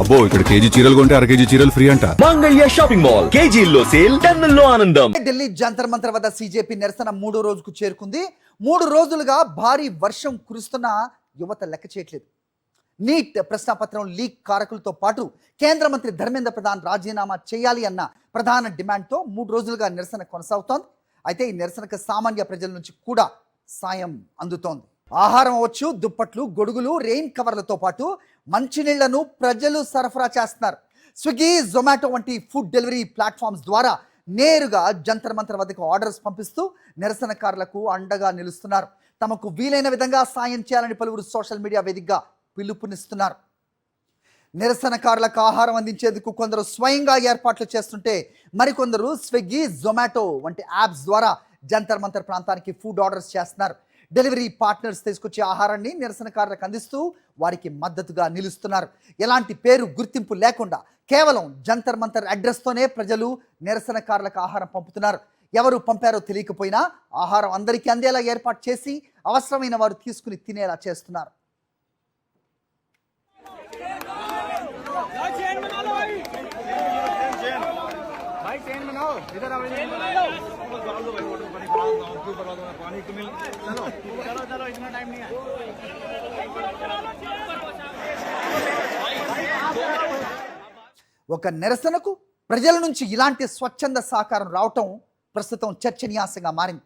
అబ్బో ఇక్కడ కేజీ చీరలు కొంటే అర కేజీ చీరలు ఫ్రీ అంట. మంగళ్య షాపింగ్ మాల్ కేజీల్లో సేల్, టన్నుల్లో ఆనందం. ఢిల్లీ జంతర్ మంతర్ వద్ద సీజేపీ నిరసన 3వ రోజుకు చేరుకుంది. 3 రోజులుగా భారీ వర్షం కురుస్తున్న యువత లెక్క చేయట్లేదు. నీట్ ప్రశ్నాపత్రం లీక్ కారకులతో పాటు కేంద్ర మంత్రి ధర్మేంద్ర ప్రధాన్ రాజీనామా చేయాలి అన్న ప్రధాన డిమాండ్తో 3 రోజులుగా నిరసన కొనసాగుతోంది. అయితే ఈ నిరసనకు సామాన్య ప్రజల నుంచి కూడా సాయం అందుతోంది. ఆహారం అవ్వచ్చు, దుప్పట్లు, గొడుగులు, రెయిన్ కవర్లతో పాటు మంచినీళ్లను ప్రజలు సరఫరా చేస్తున్నారు. స్విగ్గీ, జొమాటో వంటి ఫుడ్ డెలివరీ ప్లాట్ఫామ్స్ ద్వారా నేరుగా జంతర్ మంతర్ వద్దకు ఆర్డర్స్ పంపిస్తూ నిరసనకారులకు అండగా నిలుస్తున్నారు. తమకు వీలైన విధంగా సాయం చేయాలని పలువురు సోషల్ మీడియా వేదికగా పిలుపునిస్తున్నారు. నిరసనకారులకు ఆహారం అందించేందుకు కొందరు స్వయంగా ఏర్పాట్లు చేస్తుంటే మరికొందరు స్విగ్గీ, జొమాటో వంటి యాప్స్ ద్వారా జంతర్ మంతర్ ప్రాంతానికి ఫుడ్ ఆర్డర్స్ చేస్తున్నారు. డెలివరీ పార్ట్నర్స్ తీసుకొచ్చే ఆహారాన్ని నిరసనకారులకు అందిస్తూ వారికి మద్దతుగా నిలుస్తున్నారు. ఎలాంటి పేరు గుర్తింపు లేకుండా కేవలం జంతర్ మంతర్ అడ్రస్తోనే ప్రజలు నిరసనకారులకు ఆహారం పంపుతున్నారు. ఎవరు పంపారో తెలియకపోయినా ఆహారం అందరికీ అందేలా ఏర్పాటు చేసి అవసరమైన వారు తీసుకుని తినేలా చేస్తున్నారు. ఒక నిరసనకు ప్రజల నుంచి ఇలాంటి స్వచ్ఛంద సహకారం రావటం ప్రస్తుతం చర్చనీయాంశంగా మారింది.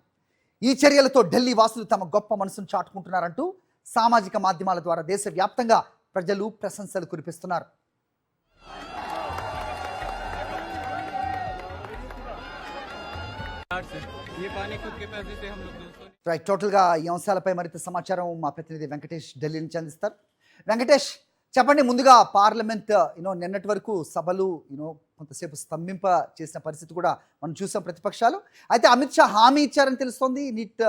ఈ చర్యలతో ఢిల్లీ వాసులు తమ గొప్ప మనసును చాటుకుంటున్నారంటూ సామాజిక మాధ్యమాల ద్వారా దేశవ్యాప్తంగా ప్రజలు ప్రశంసలు కురిపిస్తున్నారు. రైట్, టోటల్గా ఈ అంశాలపై మరింత సమాచారం మా ప్రతినిధి వెంకటేష్ ఢిల్లీ నుంచి అందిస్తారు. వెంకటేష్, చెప్పండి. ముందుగా పార్లమెంట్ నిన్నటి వరకు సభలు కొంతసేపు స్తంభింప చేసిన పరిస్థితి కూడా మనం చూసాం ప్రతిపక్షాలు. అయితే అమిత్ షా హామీ ఇచ్చారని తెలుస్తోంది నీట్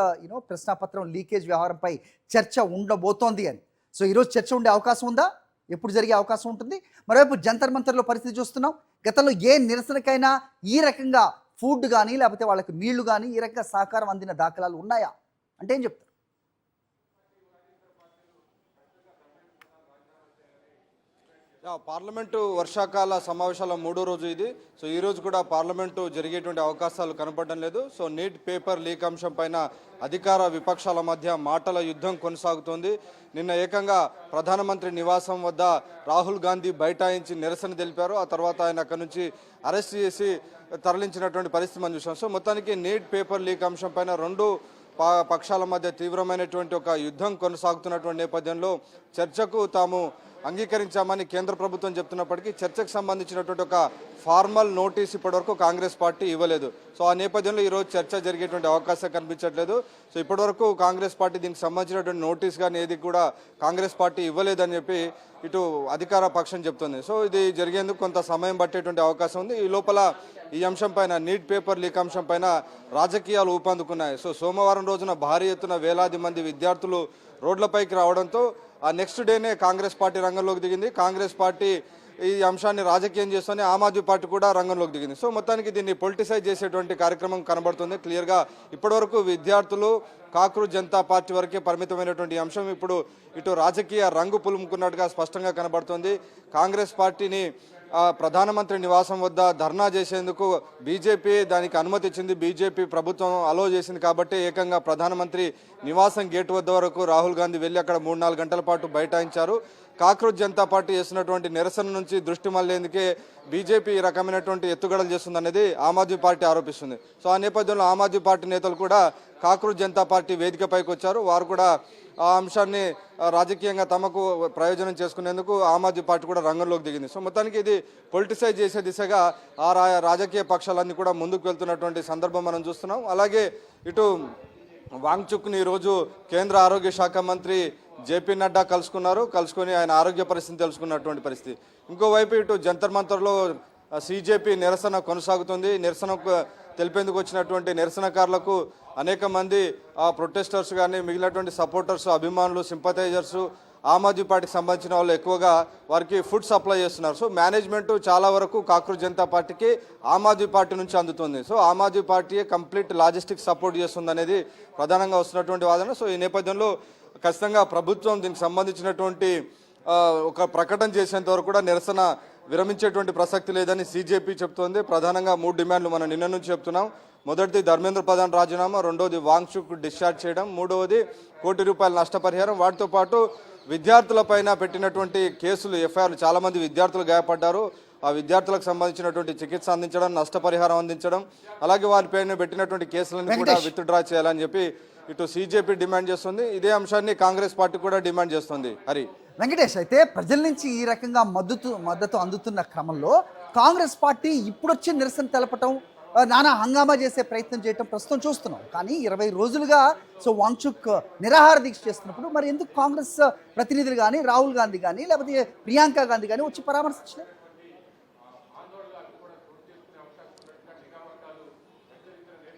ప్రశ్నాపత్రం లీకేజ్ వ్యవహారంపై చర్చ ఉండబోతోంది అని. సో ఈరోజు చర్చ ఉండే అవకాశం ఉందా? ఎప్పుడు జరిగే అవకాశం ఉంటుంది? మరోవైపు జంతర్ మంతర్లో పరిస్థితి చూస్తున్నాం. గతంలో ఏ నిరసనకైనా ఈ రకంగా ఫుడ్ కానీ లేకపోతే వాళ్ళకి నీళ్లు కానీ ఈ రకంగా సహకారం అందిన దాఖలాలు ఉన్నాయా అంటే ఏం చెప్తారు? పార్లమెంటు వర్షాకాల సమావేశాల 3వ రోజు ఇది. సో ఈ రోజు కూడా పార్లమెంటు జరిగేటువంటి అవకాశాలు కనపడడం లేదు. సో నీట్ పేపర్ లీక్ అంశం పైన అధికార విపక్షాల మధ్య మాటల యుద్ధం కొనసాగుతోంది. నిన్న ఏకంగా ప్రధానమంత్రి నివాసం వద్ద రాహుల్ గాంధీ బైఠాయించి నిరసన తెలిపారు. ఆ తర్వాత ఆయన అక్కడి నుంచి అరెస్ట్ చేసి తరలించినటువంటి పరిస్థితి మనం చూసాం. సో మొత్తానికి నీట్ పేపర్ లీక్ అంశం పైన రెండు పక్షాల మధ్య తీవ్రమైనటువంటి ఒక యుద్ధం కొనసాగుతున్నటువంటి నేపథ్యంలో చర్చకు తాము అంగీకరించామని కేంద్ర ప్రభుత్వం చెప్తున్నప్పటికీ చర్చకు సంబంధించినటువంటి ఒక ఫార్మల్ నోటీస్ ఇప్పటివరకు కాంగ్రెస్ పార్టీ ఇవ్వలేదు. సో ఆ నేపథ్యంలో ఈరోజు చర్చ జరిగేటువంటి అవకాశం కనిపించట్లేదు. సో ఇప్పటివరకు కాంగ్రెస్ పార్టీ దీనికి సంబంధించినటువంటి నోటీస్ కానీ ఏది కూడా కాంగ్రెస్ పార్టీ ఇవ్వలేదని చెప్పి ఇటు అధికార పక్షం చెప్తుంది. సో ఇది జరిగేందుకు కొంత సమయం పట్టేటువంటి అవకాశం ఉంది. ఈ లోపల ఈ అంశం పైన నీట్ పేపర్ లీక్ అంశం పైన రాజకీయాలు ఊపందుకున్నాయి. సో సోమవారం రోజున భారీ ఎత్తున వేలాది మంది విద్యార్థులు రోడ్లపైకి రావడంతో ఆ నెక్స్ట్ డేనే కాంగ్రెస్ పార్టీ రంగంలోకి దిగింది. కాంగ్రెస్ పార్టీ ఈ అంశాన్ని రాజకీయం చేస్తూనే ఆమ్ ఆద్మీ పార్టీ కూడా రంగంలోకి దిగింది. సో మొత్తానికి దీన్ని పొలిటిసైజ్ చేసేటువంటి కార్యక్రమం కనబడుతుంది క్లియర్గా. ఇప్పటివరకు విద్యార్థులు కాక్రోచ్ జనతా పార్టీ వరకే పరిమితమైనటువంటి అంశం ఇప్పుడు ఇటు రాజకీయ రంగు పులుముకున్నట్టుగా స్పష్టంగా కనబడుతుంది. కాంగ్రెస్ పార్టీని ప్రధానమంత్రి నివాసం వద్ద ధర్నా చేసేందుకు బీజేపీ దానికి అనుమతి ఇచ్చింది. బీజేపీ ప్రభుత్వం అలో చేసింది కాబట్టి ఏకంగా ప్రధానమంత్రి నివాసం గేటు వద్ద వరకు రాహుల్ గాంధీ వెళ్ళి అక్కడ 3-4 గంటల పాటు బైఠాయించారు. కాక్రోచ్ జనతా పార్టీ చేస్తున్నటువంటి నిరసన నుంచి దృష్టి మళ్లేందుకే బీజేపీ ఈ రకమైనటువంటి ఎత్తుగడలు చేస్తుందనేది ఆమ్ ఆద్మీ పార్టీ ఆరోపిస్తుంది. సో ఆ నేపథ్యంలో ఆమ్ ఆద్మీ పార్టీ నేతలు కూడా కాక్రోచ్ జనతా పార్టీ వేదికపైకి వచ్చారు. వారు కూడా ఆ అంశాన్ని రాజకీయంగా తమకు ప్రయోజనం చేసుకునేందుకు ఆమ్ ఆద్మీ పార్టీ కూడా రంగంలోకి దిగింది. సో మొత్తానికి ఇది పొలిటిసైజ్ చేసే దిశగా ఆ రాజకీయ పక్షాలన్నీ కూడా ముందుకు వెళ్తున్నటువంటి సందర్భం మనం చూస్తున్నాం. అలాగే ఇటు వాంగ్చుక్ని ఈరోజు కేంద్ర ఆరోగ్య శాఖ మంత్రి జేపీ నడ్డా కలుసుకొని ఆయన ఆరోగ్య పరిస్థితిని తెలుసుకున్నటువంటి పరిస్థితి. ఇంకోవైపు ఇటు జంతర్ మంతర్లో సీజేపీ నిరసన కొనసాగుతుంది. నిరసనకు తెలిపేందుకు వచ్చినటువంటి నిరసనకారులకు అనేక మంది ప్రొటెస్టర్స్ కానీ మిగిలినటువంటి సపోర్టర్స్, అభిమానులు, సింపథైజర్స్ ఆమ్ ఆద్మీ పార్టీకి సంబంధించిన వాళ్ళు ఎక్కువగా వారికి ఫుడ్ సప్లై చేస్తున్నారు. సో మేనేజ్మెంట్ చాలా వరకు కాక్రోచ్ జనతా పార్టీకి ఆమ్ ఆద్మీ పార్టీ నుంచి అందుతుంది. So Aam Aadmi party complete logistics support చేస్తుంది అనేది ప్రధానంగా వస్తున్నటువంటి వాదన. సో ఈ నేపథ్యంలో ఖచ్చితంగా ప్రభుత్వం దీనికి సంబంధించినటువంటి ఒక ప్రకటన చేసేంత వరకు కూడా నిరసన విరమించేటువంటి ప్రసక్తి లేదని సీజేపీ చెప్తోంది. ప్రధానంగా 3 డిమాండ్లు మనం నిన్న నుంచి చెప్తున్నాం. మొదటిది ధర్మేంద్ర ప్రధాన్ రాజీనామా, రెండోది వాంగ్చుక్ డిశ్చార్జ్ చేయడం, మూడవది ₹1 కోటి నష్టపరిహారం. వాటితో పాటు విద్యార్థులపైన పెట్టినటువంటి కేసులు, ఎఫ్ఐఆర్లు, చాలామంది విద్యార్థులు గాయపడ్డారు. ఆ విద్యార్థులకు సంబంధించినటువంటి చికిత్స అందించడం, నష్టపరిహారం అందించడం, అలాగే వారిపైన పెట్టినటువంటి కేసులను కూడా విత్డ్రా చేయాలని చెప్పి ఇటు సీజేపీ డిమాండ్ చేస్తుంది. ఇదే అంశాన్ని కాంగ్రెస్ పార్టీ కూడా డిమాండ్ చేస్తుంది. హరి వెంకటేష్, అయితే ప్రజల నుంచి ఈ రకంగా మద్దతు అందుతున్న క్రమంలో కాంగ్రెస్ పార్టీ ఇప్పుడొచ్చి నిరసన తెలపటం, నానా హంగామా చేసే ప్రయత్నం చేయటం ప్రస్తుతం చూస్తున్నాం. కానీ 20 రోజులుగా వాంగ్చుక్ నిరాహార దీక్ష చేస్తున్నప్పుడు మరి ఎందుకు కాంగ్రెస్ ప్రతినిధులు కానీ, రాహుల్ గాంధీ కానీ, లేకపోతే ప్రియాంక గాంధీ కానీ వచ్చి పరామర్శించలేదు?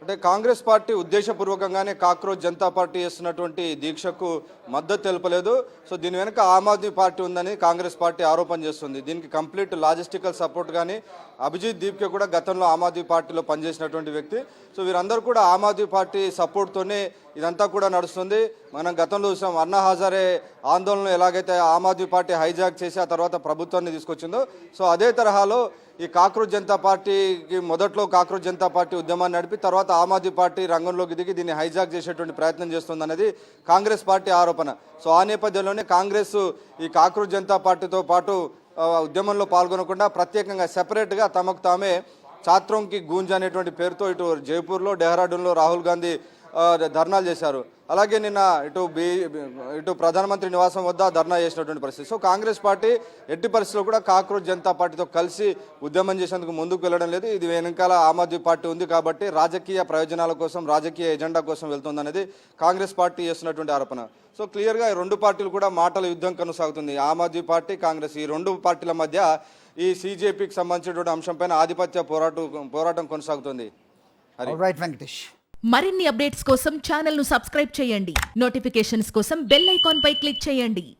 అంటే కాంగ్రెస్ పార్టీ ఉద్దేశపూర్వకంగానే కాక్రోచ్ జనతా పార్టీ చేస్తున్నటువంటి దీక్షకు మద్దతు తెలపలేదు. సో దీని వెనుక ఆమ్ ఆద్మీ పార్టీ ఉందని కాంగ్రెస్ పార్టీ ఆరోపణ చేస్తుంది. దీనికి కంప్లీట్ లాజిస్టికల్ సపోర్ట్ కానీ అభిజిత్ దీప్కే కూడా గతంలో ఆమ్ ఆద్మీ పార్టీలో పనిచేసినటువంటి వ్యక్తి. సో వీరందరూ కూడా ఆమ్ ఆద్మీ పార్టీ సపోర్ట్తోనే ఇదంతా కూడా నడుస్తుంది. మనం గతంలో చూసాం, అన్నా హజారే ఆందోళన ఎలాగైతే ఆమ్ ఆద్మీ పార్టీ హైజాక్ చేసి ఆ తర్వాత ప్రభుత్వాన్ని తీసుకొచ్చిందో, సో అదే తరహాలో ఈ కాక్రోచ్ జనతా పార్టీకి మొదట్లో కాక్రోచ్ జనతా పార్టీ ఉద్యమాన్ని నడిపి తర్వాత ఆమ్ ఆద్మీ పార్టీ రంగంలోకి దిగి దీన్ని హైజాక్ చేసేటువంటి ప్రయత్నం చేస్తుందనేది కాంగ్రెస్ పార్టీ ఆరోపణ. సో ఆ నేపథ్యంలోనే కాంగ్రెస్ ఈ కాక్రోచ్ జనతా పార్టీతో పాటు ఉద్యమంలో పాల్గొనకుండా ప్రత్యేకంగా సెపరేట్గా తమకు తామే ఛాత్రోంకి గూంజ్ అనేటువంటి పేరుతో ఇటు జైపూర్లో, డెహ్రాడూన్లో రాహుల్ గాంధీ ధర్నాలు చేశారు. అలాగే నిన్న ఇటు ప్రధానమంత్రి నివాసం వద్ద ధర్నా చేసినటువంటి పరిస్థితి. సో కాంగ్రెస్ పార్టీ ఎట్టి పరిస్థితుల్లో కూడా కాక్రోచ్ జనతా పార్టీతో కలిసి ఉద్యమం చేసేందుకు ముందుకు వెళ్ళడం లేదు. ఇది వెనకాల ఆమ్ ఆద్మీ పార్టీ ఉంది కాబట్టి రాజకీయ ప్రయోజనాల కోసం, రాజకీయ ఎజెండా కోసం వెళ్తుందనేది కాంగ్రెస్ పార్టీ చేస్తున్నటువంటి ఆరోపణ. సో క్లియర్గా ఈ 2 పార్టీలు కూడా మాటల యుద్ధం కొనసాగుతుంది. ఆమ్ ఆద్మీ పార్టీ, కాంగ్రెస్, ఈ 2 పార్టీల మధ్య ఈ సీజేపీకి సంబంధించినటువంటి అంశంపైన ఆధిపత్య పోరాటం కొనసాగుతుంది. రైట్ వెంకటేష్. మరిన్ని అప్డేట్స్ కోసం ఛానల్ ను సబ్స్క్రైబ్ చేయండి. నోటిఫికేషన్స్ కోసం బెల్ ఐకాన్ పై క్లిక్ చేయండి.